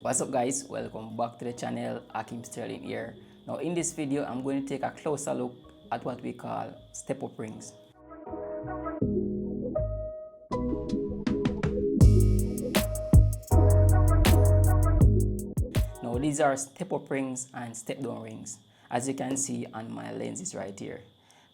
What's up guys, welcome back to the channel. Ackeem Sterling here. Now in this video I'm going to take a closer look at what we call step up rings. Now these are step up rings and step down rings, as you can see on my lenses right here.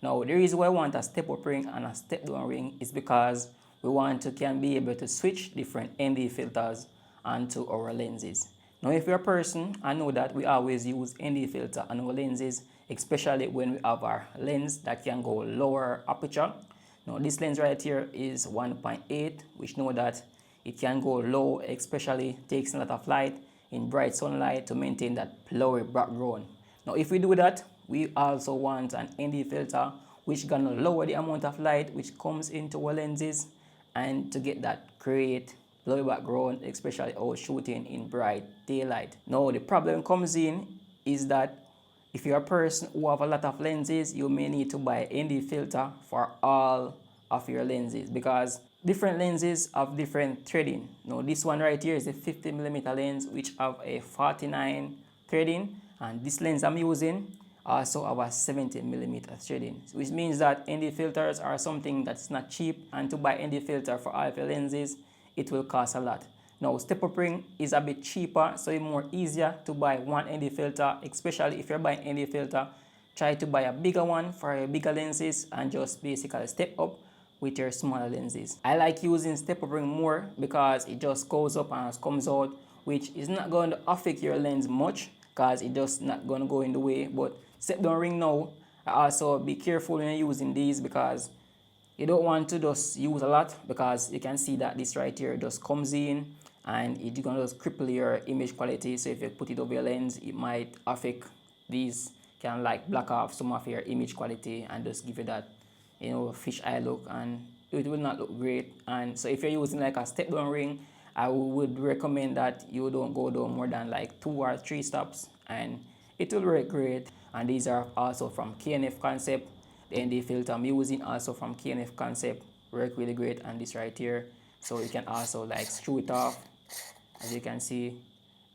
Now the reason why I want a step up ring and a step down ring is because we can be able to switch different ND filters onto our lenses. Now if you're a person, I know that we always use ND filter on our lenses, especially when we have our lens that can go lower aperture. Now this lens right here is 1.8, which know that it can go low, especially takes a lot of light in bright sunlight to maintain that blurry background. Now if we do that, we also want an ND filter which gonna lower the amount of light which comes into our lenses and to get that great blurry background, especially our shooting in bright daylight. Now the problem comes in is that if you're a person who have a lot of lenses, you may need to buy ND filter for all of your lenses because different lenses have different threading. Now this one right here is a 50mm lens which have a 49 threading, and this lens I'm using also have a 70mm threading, which means that ND filters are something that's not cheap, and to buy ND filter for all of your lenses it will cost a lot. Now step up ring is a bit cheaper, so it's more easier to buy one ND filter, especially if you're buying ND filter. Try to buy a bigger one for your bigger lenses and just basically step up with your smaller lenses. I like using step up ring more because it just goes up and comes out, which is not going to affect your lens much because it just not going to go in the way. But step down ring now, also be careful when you're using these because you don't want to just use a lot, because you can see that this right here just comes in and it's gonna just cripple your image quality. So if you put it over your lens, it might affect these, can like block off some of your image quality and just give you that, you know, fish eye look, and it will not look great. And so if you're using like a step down ring, I would recommend that you don't go down more than like 2 or 3 stops and it will work great. And these are also from KNF Concept. The ND filter I'm using also from KNF Concept work really great, and this right here, so you can also like screw it off as you can see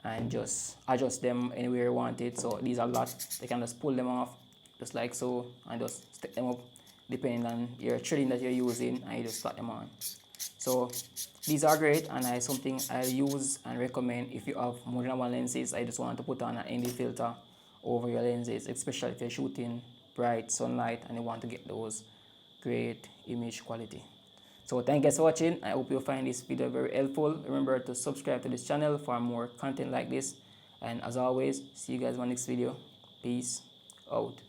and just adjust them anywhere you want it. So these are a lot, you can just pull them off just like so and just stick them up depending on your threading that you're using, and you just slot them on. So these are great, and it's something I use and recommend if you have more than one lenses. I just want to put on an ND filter over your lenses, especially if you're shooting bright sunlight and you want to get those great image quality. So thank you guys for watching. I hope you find this video very helpful. Remember to subscribe to this channel for more content like this, and as always, see you guys in my next video. Peace out.